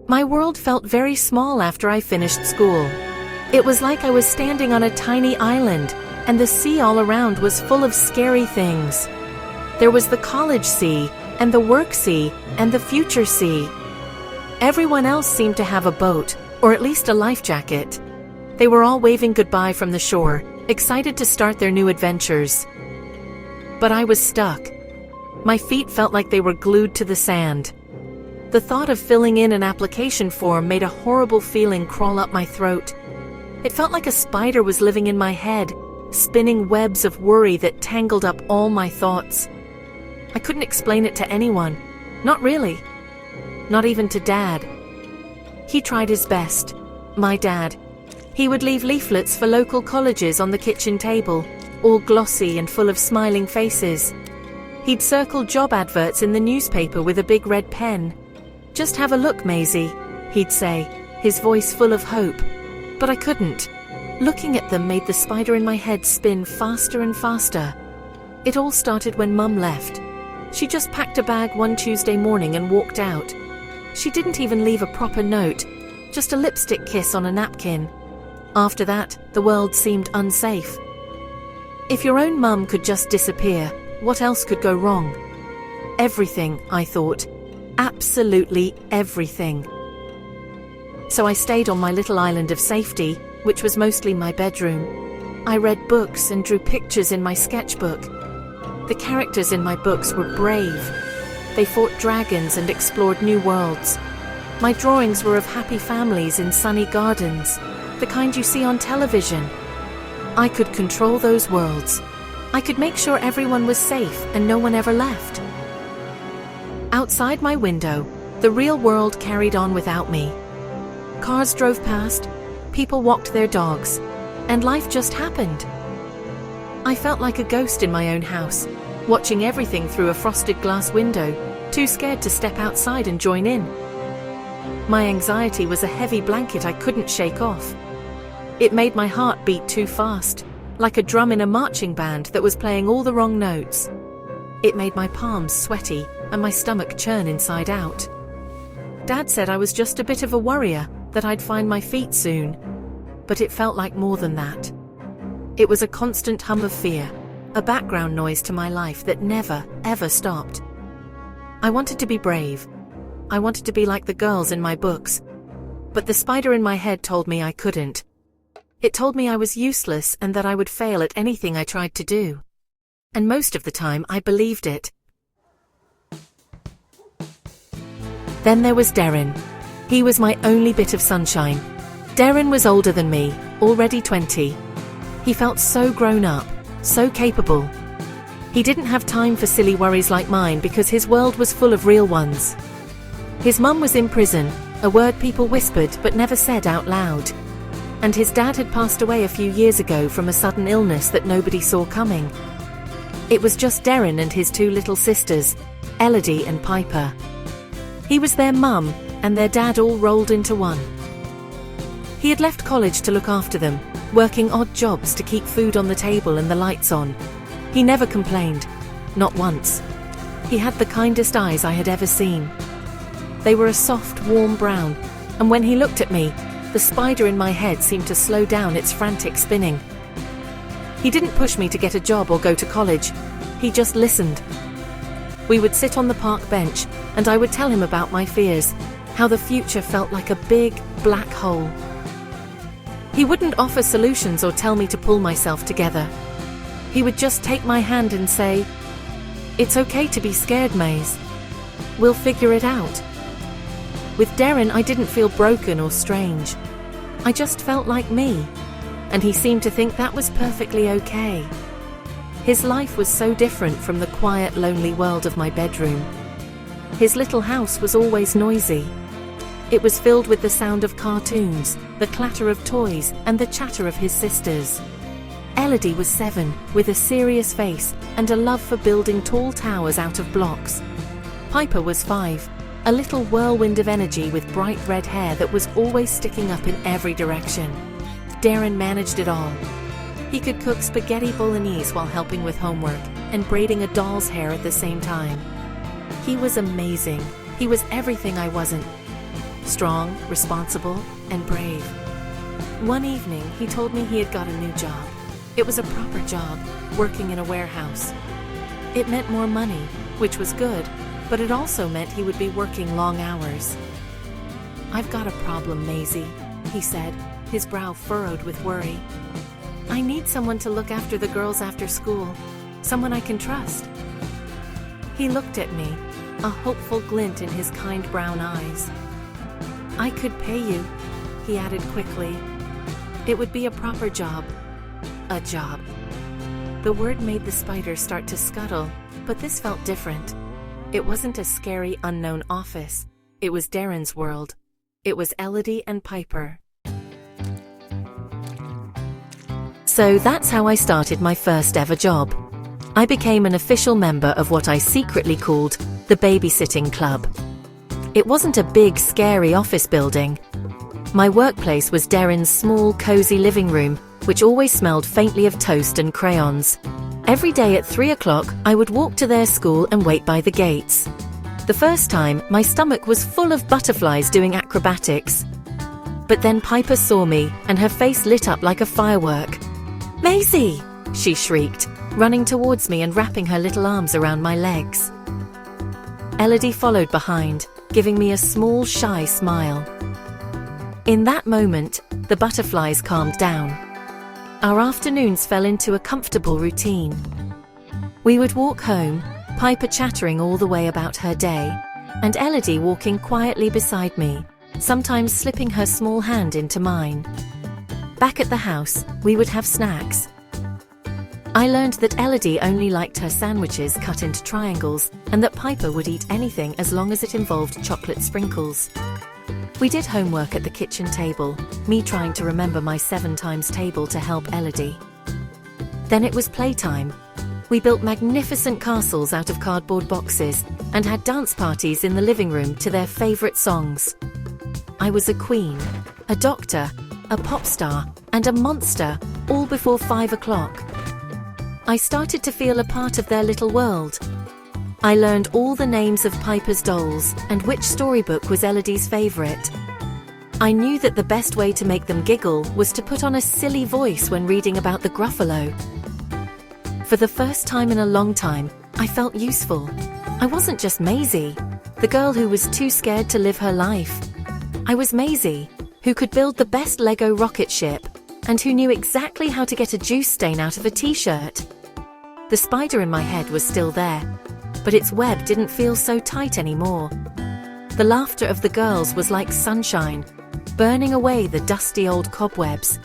My world felt very small after I finished school. It was like I was standing on a tiny island, and the sea all around was full of scary things. There was the college sea, and the work sea, and the future sea. Everyone else seemed to have a boat, or at least a life jacket. They were all waving goodbye from the shore, excited to start their new adventures. But I was stuck. My feet felt like they were glued to the sand. The thought of filling in an application form made a horrible feeling crawl up my throat. It felt like a spider was living in my head, spinning webs of worry that tangled up all my thoughts. I couldn't explain it to anyone. Not really. Not even to Dad. He tried his best. My dad. He would leave leaflets for local colleges on the kitchen table, all glossy and full of smiling faces. He'd circle job adverts in the newspaper with a big red pen. "Just have a look, Maisy," he'd say, his voice full of hope. But I couldn't. Looking at them made the spider in my head spin faster and faster. It all started when Mum left. She just packed a bag one Tuesday morning and walked out. She didn't even leave a proper note, just a lipstick kiss on a napkin. After that, the world seemed unsafe. If your own mum could just disappear, what else could go wrong? Everything, I thought. Absolutely everything. So I stayed on my little island of safety, which was mostly my bedroom. I read books and drew pictures in my sketchbook. The characters in my books were brave. They fought dragons and explored new worlds. My drawings were of happy families in sunny gardens, the kind you see on television. I could control those worlds. I could make sure everyone was safe and no one ever left. Outside my window, the real world carried on without me. Cars drove past, people walked their dogs, and life just happened. I felt like a ghost in my own house, watching everything through a frosted glass window, too scared to step outside and join in. My anxiety was a heavy blanket I couldn't shake off. It made my heart beat too fast, like a drum in a marching band that was playing all the wrong notes. It made my palms sweaty and my stomach churn inside out. Dad said I was just a bit of a worrier, that I'd find my feet soon. But it felt like more than that. It was a constant hum of fear, a background noise to my life that never, ever stopped. I wanted to be brave. I wanted to be like the girls in my books. But the spider in my head told me I couldn't. It told me I was useless and that I would fail at anything I tried to do. And most of the time I believed it. Then there was Deryn. He was my only bit of sunshine. Deryn was older than me, already 20. He felt so grown up, so capable. He didn't have time for silly worries like mine because his world was full of real ones. His mum was in prison, a word people whispered but never said out loud. And his dad had passed away a few years ago from a sudden illness that nobody saw coming. It was just Deryn and his two little sisters, Elodie and Piper. He was their mum and their dad all rolled into one. He had left college to look after them, working odd jobs to keep food on the table and the lights on. He never complained, not once. He had the kindest eyes I had ever seen. They were a soft, warm brown, and when he looked at me, the spider in my head seemed to slow down its frantic spinning. He didn't push me to get a job or go to college. He just listened. We would sit on the park bench, and I would tell him about my fears, how the future felt like a big, black hole. He wouldn't offer solutions or tell me to pull myself together. He would just take my hand and say, "It's okay to be scared, Maze. We'll figure it out." With Deryn, I didn't feel broken or strange. I just felt like me, and he seemed to think that was perfectly okay. His life was so different from the quiet, lonely world of my bedroom. His little house was always noisy. It was filled with the sound of cartoons, the clatter of toys, and the chatter of his sisters. Elodie was 7, with a serious face and a love for building tall towers out of blocks. Piper was 5, a little whirlwind of energy with bright red hair that was always sticking up in every direction. Deryn managed it all. He could cook spaghetti bolognese while helping with homework and braiding a doll's hair at the same time. He was amazing. He was everything I wasn't. strong, responsible, and brave. One evening, he told me he had got a new job. It was a proper job, working in a warehouse. It meant more money, which was good, but it also meant he would be working long hours. "I've got a problem, Maisy," he said, his brow furrowed with worry. "I need someone to look after the girls after school, someone I can trust." He looked at me, a hopeful glint in his kind brown eyes. "I could pay you," he added quickly. "It would be a proper job. A job." The word made the spider start to scuttle, but this felt different. It wasn't a scary, unknown office. It was Deryn's world. It was Elodie and Piper. So that's how I started my first ever job. I became an official member of what I secretly called the babysitting club. It wasn't a big, scary office building. My workplace was Deryn's small, cozy living room, which always smelled faintly of toast and crayons. Every day at 3 o'clock, I would walk to their school and wait by the gates. The first time, my stomach was full of butterflies doing acrobatics. But then Piper saw me, and her face lit up like a firework. "Maisy!" she shrieked, running towards me and wrapping her little arms around my legs. Elodie followed behind, giving me a small, shy smile. In that moment, the butterflies calmed down. Our afternoons fell into a comfortable routine. We would walk home, Piper chattering all the way about her day, and Elodie walking quietly beside me, sometimes slipping her small hand into mine. Back at the house, we would have snacks. I learned that Elodie only liked her sandwiches cut into triangles, and that Piper would eat anything as long as it involved chocolate sprinkles. We did homework at the kitchen table, me trying to remember my 7 times table to help Elodie. Then it was playtime. We built magnificent castles out of cardboard boxes and had dance parties in the living room to their favorite songs. I was a queen, a doctor, a pop star, and a monster, all before 5 o'clock. I started to feel a part of their little world. I learned all the names of Piper's dolls and which storybook was Elodie's favorite. I knew that the best way to make them giggle was to put on a silly voice when reading about the Gruffalo. For the first time in a long time, I felt useful. I wasn't just Maisy, the girl who was too scared to live her life. I was Maisy, who could build the best Lego rocket ship, and who knew exactly how to get a juice stain out of a t-shirt. The spider in my head was still there, but its web didn't feel so tight anymore. The laughter of the girls was like sunshine, burning away the dusty old cobwebs.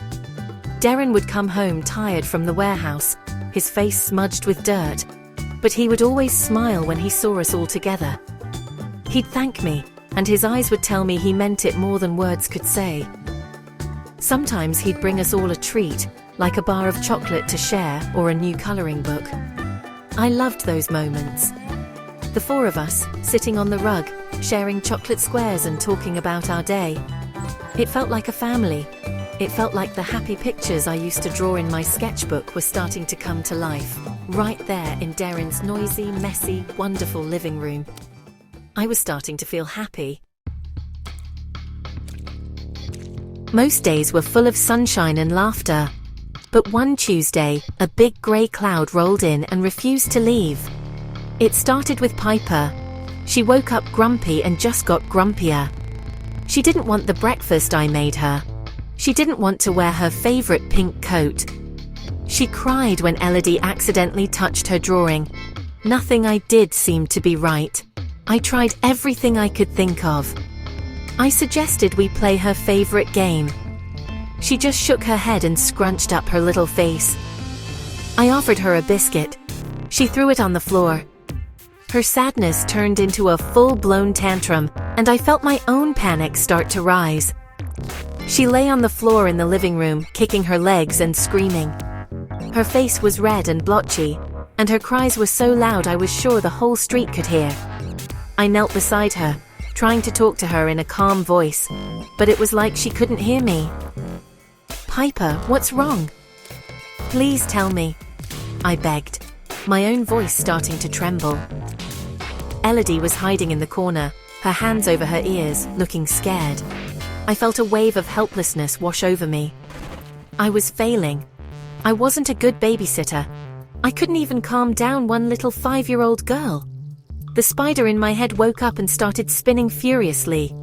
Deryn would come home tired from the warehouse, his face smudged with dirt, but he would always smile when he saw us all together. He'd thank me, and his eyes would tell me he meant it more than words could say. Sometimes he'd bring us all a treat, like a bar of chocolate to share or a new coloring book. I loved those moments. The 4 of us, sitting on the rug, sharing chocolate squares and talking about our day. It felt like a family. It felt like the happy pictures I used to draw in my sketchbook were starting to come to life, right there in Deryn's noisy, messy, wonderful living room. I was starting to feel happy. Most days were full of sunshine and laughter. But one Tuesday, a big grey cloud rolled in and refused to leave. It started with Piper. She woke up grumpy and just got grumpier. She didn't want the breakfast I made her. She didn't want to wear her favourite pink coat. She cried when Elodie accidentally touched her drawing. Nothing I did seemed to be right. I tried everything I could think of. I suggested we play her favourite game. She just shook her head and scrunched up her little face. I offered her a biscuit. She threw it on the floor. Her sadness turned into a full-blown tantrum, and I felt my own panic start to rise. She lay on the floor in the living room, kicking her legs and screaming. Her face was red and blotchy, and her cries were so loud I was sure the whole street could hear. I knelt beside her, trying to talk to her in a calm voice, but it was like she couldn't hear me. "Piper, what's wrong? Please tell me," I begged, my own voice starting to tremble. Elodie was hiding in the corner, her hands over her ears, looking scared. I felt a wave of helplessness wash over me. I was failing. I wasn't a good babysitter. I couldn't even calm down one little 5-year-old girl. The spider in my head woke up and started spinning furiously.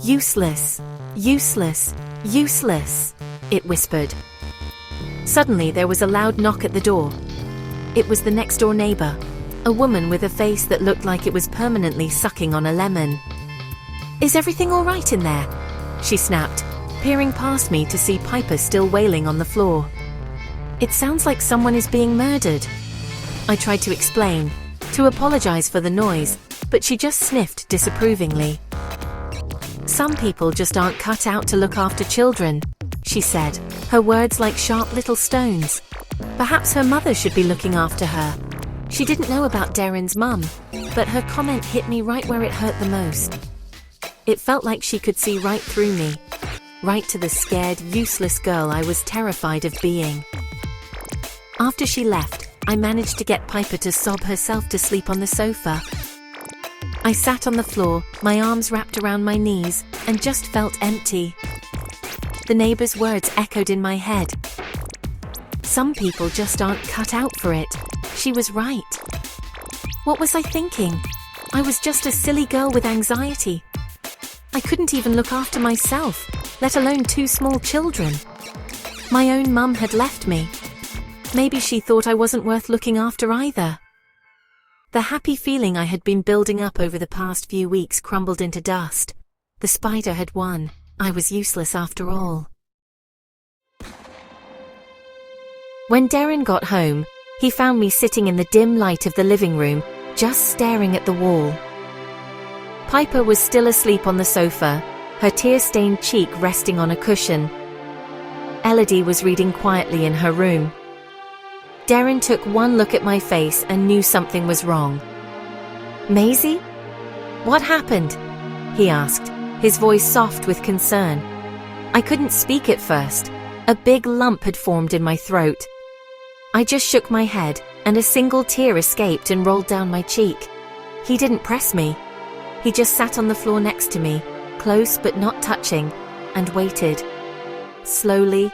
Useless, useless, useless, it whispered. Suddenly there was a loud knock at the door. It was the next-door neighbor, a woman with a face that looked like it was permanently sucking on a lemon. "Is everything all right in there?" she snapped, peering past me to see Piper still wailing on the floor. "It sounds like someone is being murdered." I tried to explain, to apologize for the noise, but she just sniffed disapprovingly. "Some people just aren't cut out to look after children," she said, her words like sharp little stones. Perhaps her mother should be looking after her. She didn't know about Deryn's mum, but her comment hit me right where it hurt the most. It felt like she could see right through me, right to the scared, useless girl I was terrified of being. After she left, I managed to get Piper to sob herself to sleep on the sofa. I sat on the floor, my arms wrapped around my knees, and just felt empty. The neighbor's words echoed in my head. Some people just aren't cut out for it. She was right. What was I thinking? I was just a silly girl with anxiety. I couldn't even look after myself, let alone 2 small children. My own mum had left me. Maybe she thought I wasn't worth looking after either. The happy feeling I had been building up over the past few weeks crumbled into dust. The spider had won. I was useless after all. When Deryn got home, he found me sitting in the dim light of the living room, just staring at the wall. Piper was still asleep on the sofa, her tear-stained cheek resting on a cushion. Elodie was reading quietly in her room. Deryn took one look at my face and knew something was wrong. "Maisy? What happened?" he asked, his voice soft with concern. I couldn't speak at first. A big lump had formed in my throat. I just shook my head, and a single tear escaped and rolled down my cheek. He didn't press me. He just sat on the floor next to me, close but not touching, and waited. Slowly,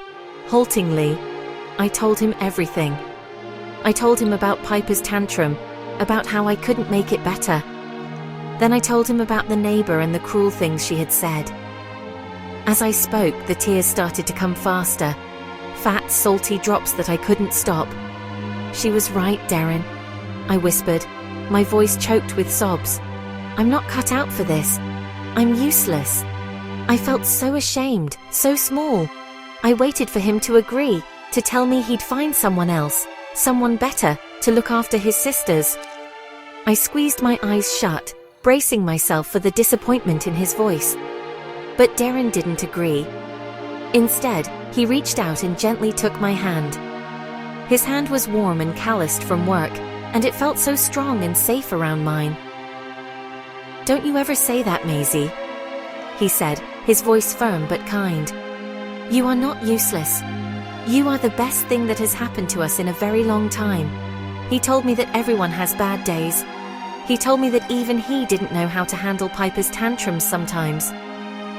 haltingly, I told him everything. I told him about Piper's tantrum, about how I couldn't make it better. Then I told him about the neighbor and the cruel things she had said. As I spoke, the tears started to come faster, fat, salty drops that I couldn't stop. "She was right, Deryn," I whispered, my voice choked with sobs. "I'm not cut out for this. I'm useless." I felt so ashamed, so small. I waited for him to agree, to tell me he'd find someone else, someone better, to look after his sisters. I squeezed my eyes shut, bracing myself for the disappointment in his voice. But Deryn didn't agree. Instead, he reached out and gently took my hand. His hand was warm and calloused from work, and it felt so strong and safe around mine. "Don't you ever say that, Maisy," he said, his voice firm but kind. "You are not useless. You are the best thing that has happened to us in a very long time." He told me that everyone has bad days. He told me that even he didn't know how to handle Piper's tantrums sometimes.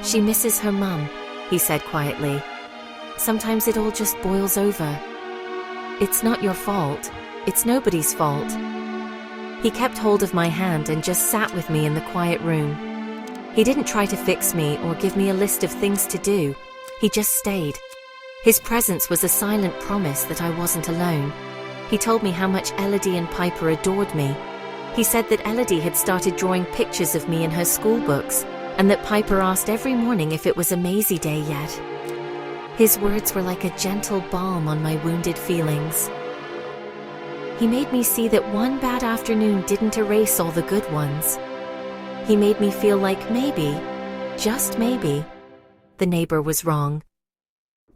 "She misses her mum," he said quietly. "Sometimes it all just boils over. It's not your fault. It's nobody's fault." He kept hold of my hand and just sat with me in the quiet room. He didn't try to fix me or give me a list of things to do. He just stayed. His presence was a silent promise that I wasn't alone. He told me how much Elodie and Piper adored me. He said that Elodie had started drawing pictures of me in her school books, and that Piper asked every morning if it was a Maisy day yet. His words were like a gentle balm on my wounded feelings. He made me see that one bad afternoon didn't erase all the good ones. He made me feel like maybe, just maybe, the neighbor was wrong.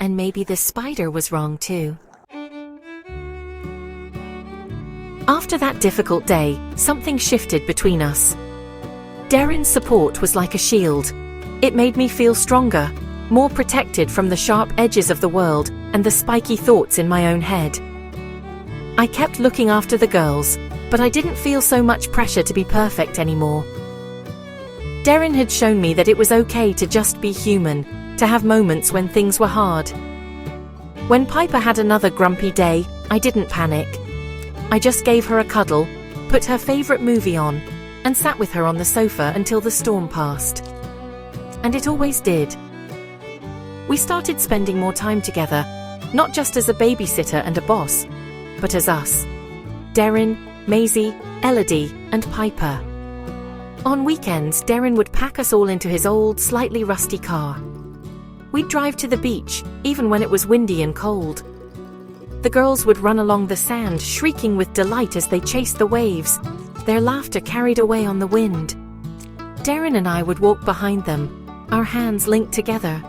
And maybe the spider was wrong too. After that difficult day, something shifted between us. Deryn's support was like a shield. It made me feel stronger, more protected from the sharp edges of the world and the spiky thoughts in my own head. I kept looking after the girls, but I didn't feel so much pressure to be perfect anymore. Deryn had shown me that it was okay to just be human, to have moments when things were hard. When Piper had another grumpy day, I didn't panic. I just gave her a cuddle, put her favorite movie on, and sat with her on the sofa until the storm passed. And it always did. We started spending more time together, not just as a babysitter and a boss, but as us. Deryn, Maisy, Elodie, and Piper. On weekends, Deryn would pack us all into his old, slightly rusty car. We'd drive to the beach, even when it was windy and cold. The girls would run along the sand, shrieking with delight as they chased the waves, their laughter carried away on the wind. Deryn and I would walk behind them, our hands linked together.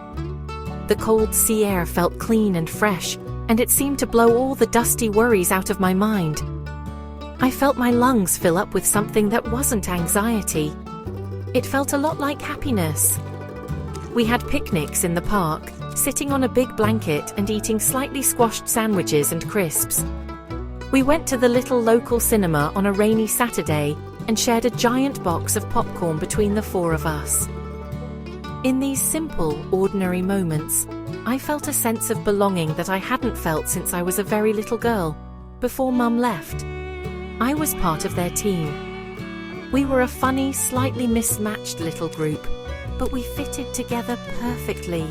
The cold sea air felt clean and fresh, and it seemed to blow all the dusty worries out of my mind. I felt my lungs fill up with something that wasn't anxiety. It felt a lot like happiness. We had picnics in the park, sitting on a big blanket and eating slightly squashed sandwiches and crisps. We went to the little local cinema on a rainy Saturday and shared a giant box of popcorn between the four of us. In these simple, ordinary moments, I felt a sense of belonging that I hadn't felt since I was a very little girl, before Mum left. I was part of their team. We were a funny, slightly mismatched little group, but we fitted together perfectly.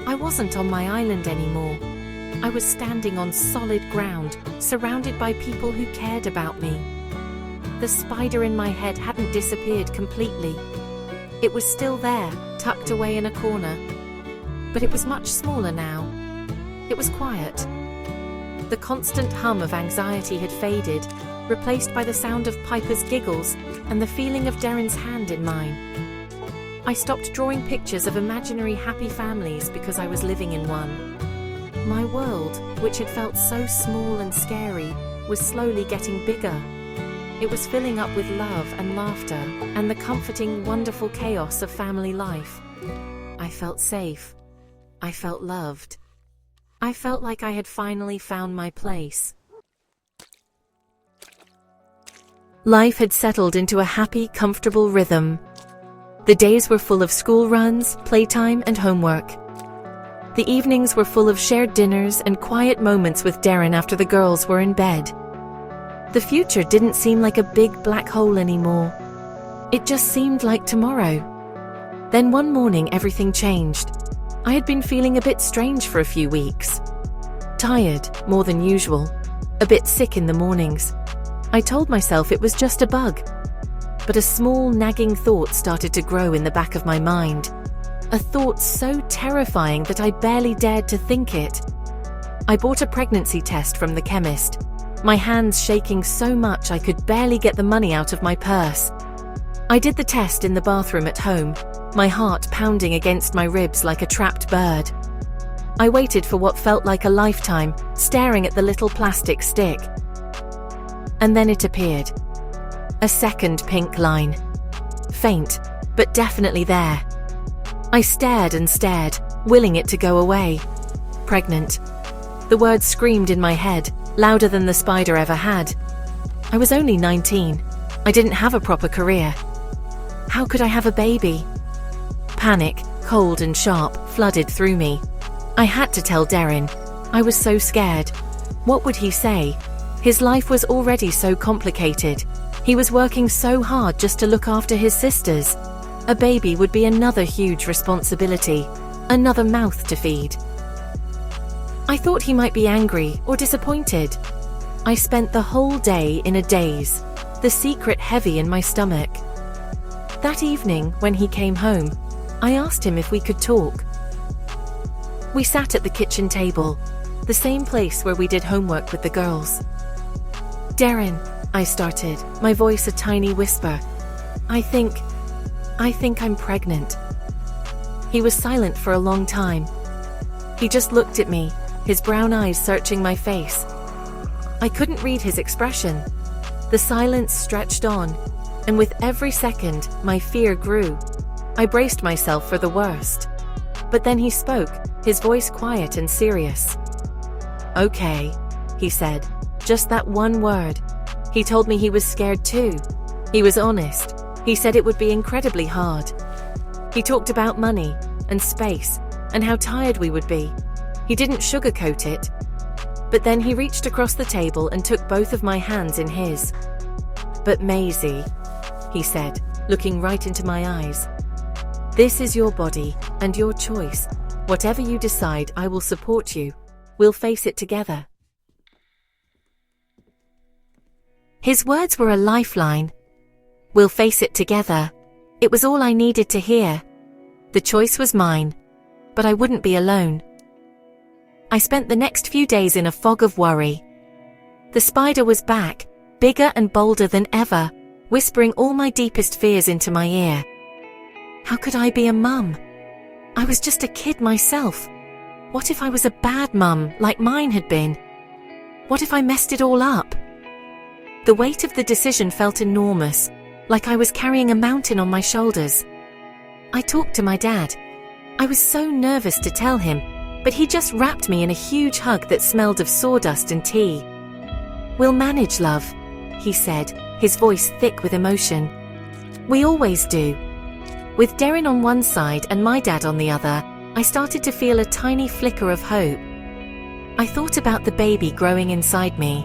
I wasn't on my island anymore. I was standing on solid ground, surrounded by people who cared about me. The spider in my head hadn't disappeared completely. It was still there, tucked away in a corner. But it was much smaller now. It was quiet. The constant hum of anxiety had faded, replaced by the sound of Piper's giggles and the feeling of Deryn's hand in mine. I stopped drawing pictures of imaginary happy families because I was living in one. My world, which had felt so small and scary, was slowly getting bigger. It was filling up with love and laughter and the comforting, wonderful chaos of family life. I felt safe. I felt loved. I felt like I had finally found my place. Life had settled into a happy, comfortable rhythm. The days were full of school runs, playtime, and homework. The evenings were full of shared dinners and quiet moments with Deryn after the girls were in bed. The future didn't seem like a big black hole anymore. It just seemed like tomorrow. Then one morning everything changed. I had been feeling a bit strange for a few weeks. Tired, more than usual. A bit sick in the mornings. I told myself it was just a bug. But a small, nagging thought started to grow in the back of my mind. A thought so terrifying that I barely dared to think it. I bought a pregnancy test from the chemist, my hands shaking so much I could barely get the money out of my purse. I did the test in the bathroom at home, my heart pounding against my ribs like a trapped bird. I waited for what felt like a lifetime, staring at the little plastic stick. And then it appeared. A second pink line. Faint, but definitely there. I stared and stared, willing it to go away. Pregnant. The word screamed in my head, louder than the spider ever had. I was only 19. I didn't have a proper career. How could I have a baby? Panic, cold and sharp, flooded through me. I had to tell Deryn. I was so scared. What would he say? His life was already so complicated. He was working so hard just to look after his sisters. A baby would be another huge responsibility, another mouth to feed. I thought he might be angry or disappointed. I spent the whole day in a daze, the secret heavy in my stomach. That evening, when he came home, I asked him if we could talk. We sat at the kitchen table, the same place where we did homework with the girls. Deryn, I started, my voice a tiny whisper. I think I'm pregnant. He was silent for a long time. He just looked at me, his brown eyes searching my face. I couldn't read his expression. The silence stretched on, and with every second, my fear grew. I braced myself for the worst. But then he spoke, his voice quiet and serious. Okay, he said, just that one word. He told me he was scared too. He was honest. He said it would be incredibly hard. He talked about money and space and how tired we would be. He didn't sugarcoat it. But then he reached across the table and took both of my hands in his. "But Maisie," he said, looking right into my eyes, "this is your body and your choice. Whatever you decide, I will support you. We'll face it together." His words were a lifeline. "We'll face it together." It was all I needed to hear. The choice was mine, but I wouldn't be alone. I spent the next few days in a fog of worry. The spider was back, bigger and bolder than ever, whispering all my deepest fears into my ear. How could I be a mum? I was just a kid myself. What if I was a bad mum like mine had been? What if I messed it all up? The weight of the decision felt enormous, like I was carrying a mountain on my shoulders. I talked to my dad. I was so nervous to tell him, but he just wrapped me in a huge hug that smelled of sawdust and tea. "We'll manage, love," he said, his voice thick with emotion. "We always do." With Deryn on one side and my dad on the other, I started to feel a tiny flicker of hope. I thought about the baby growing inside me.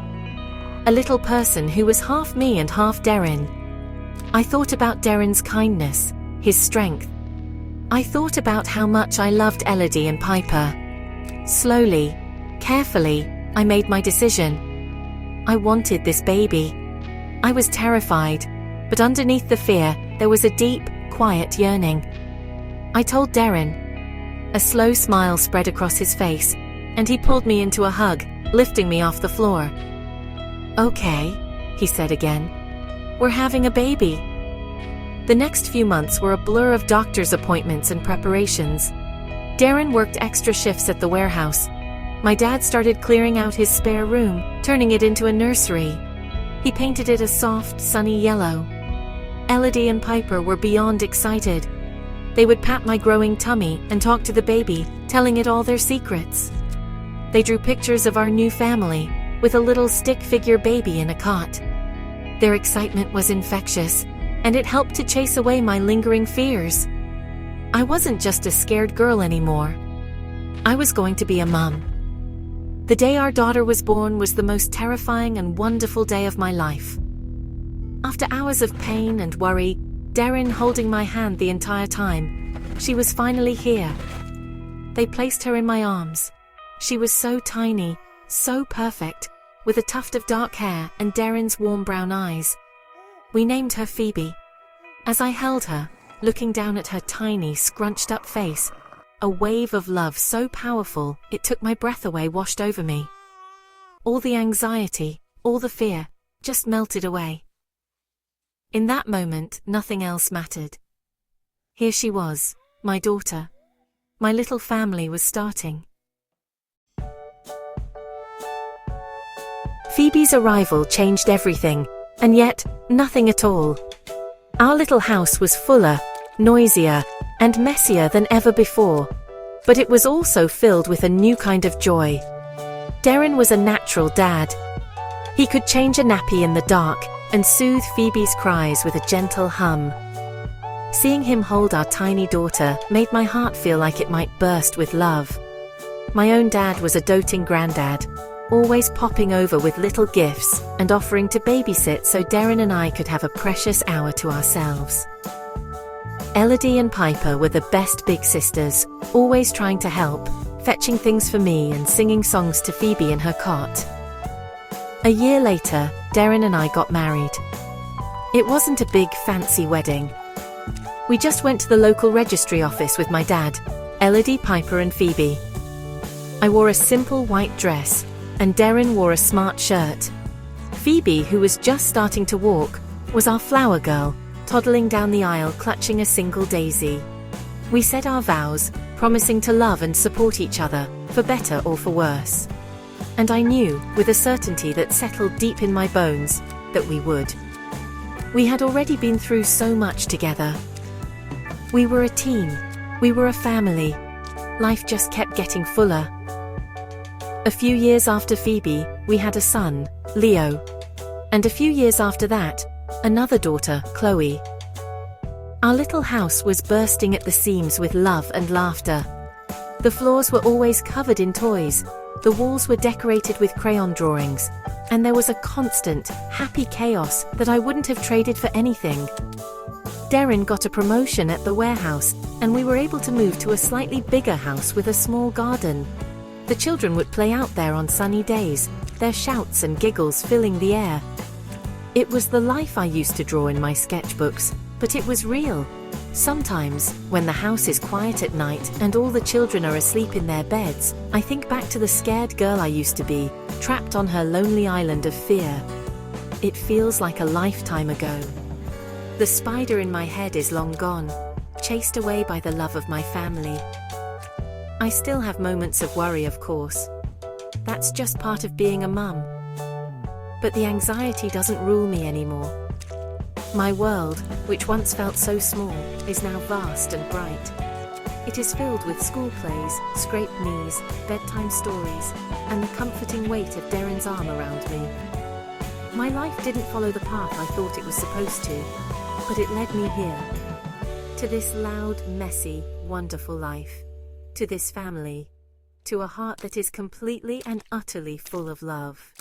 A little person who was half me and half Deryn. I thought about Deryn's kindness, his strength. I thought about how much I loved Elodie and Piper. Slowly, carefully, I made my decision. I wanted this baby. I was terrified, but underneath the fear, there was a deep, quiet yearning. I told Deryn. A slow smile spread across his face, and he pulled me into a hug, lifting me off the floor. "Okay," he said again. "We're having a baby." The next few months were a blur of doctor's appointments and preparations. Deryn worked extra shifts at the warehouse. My dad started clearing out his spare room, turning it into a nursery. He painted it a soft, sunny yellow. Elodie and Piper were beyond excited. They would pat my growing tummy and talk to the baby, telling it all their secrets. They drew pictures of our new family, with a little stick figure baby in a cot. Their excitement was infectious, and it helped to chase away my lingering fears. I wasn't just a scared girl anymore. I was going to be a mum. The day our daughter was born was the most terrifying and wonderful day of my life. After hours of pain and worry, Deryn holding my hand the entire time, she was finally here. They placed her in my arms. She was so tiny, so perfect, with a tuft of dark hair and Deryn's warm brown eyes. We named her Phoebe. As I held her, looking down at her tiny, scrunched-up face, a wave of love so powerful it took my breath away washed over me. All the anxiety, all the fear, just melted away. In that moment, nothing else mattered. Here she was, my daughter. My little family was starting. Phoebe's arrival changed everything, and yet, nothing at all. Our little house was fuller, noisier, and messier than ever before, but it was also filled with a new kind of joy. Deryn was a natural dad. He could change a nappy in the dark and soothe Phoebe's cries with a gentle hum. Seeing him hold our tiny daughter made my heart feel like it might burst with love. My own dad was a doting granddad, always popping over with little gifts and offering to babysit so Deryn and I could have a precious hour to ourselves. Elodie and Piper were the best big sisters, always trying to help, fetching things for me and singing songs to Phoebe in her cot. A year later, Deryn and I got married. It wasn't a big, fancy wedding. We just went to the local registry office with my dad, Elodie, Piper and Phoebe. I wore a simple white dress, and Deryn wore a smart shirt. Phoebe, who was just starting to walk, was our flower girl, toddling down the aisle clutching a single daisy. We said our vows, promising to love and support each other, for better or for worse. And I knew, with a certainty that settled deep in my bones, that we would. We had already been through so much together. We were a team. We were a family. Life just kept getting fuller. A few years after Phoebe, we had a son, Leo. And a few years after that, another daughter, Chloe. Our little house was bursting at the seams with love and laughter. The floors were always covered in toys, the walls were decorated with crayon drawings, and there was a constant, happy chaos that I wouldn't have traded for anything. Deryn got a promotion at the warehouse, and we were able to move to a slightly bigger house with a small garden. The children would play out there on sunny days, their shouts and giggles filling the air. It was the life I used to draw in my sketchbooks, but it was real. Sometimes, when the house is quiet at night and all the children are asleep in their beds, I think back to the scared girl I used to be, trapped on her lonely island of fear. It feels like a lifetime ago. The spider in my head is long gone, chased away by the love of my family. I still have moments of worry, of course. That's just part of being a mum. But the anxiety doesn't rule me anymore. My world, which once felt so small, is now vast and bright. It is filled with school plays, scraped knees, bedtime stories, and the comforting weight of Deryn's arm around me. My life didn't follow the path I thought it was supposed to, but it led me here. To this loud, messy, wonderful life. To this family. To a heart that is completely and utterly full of love.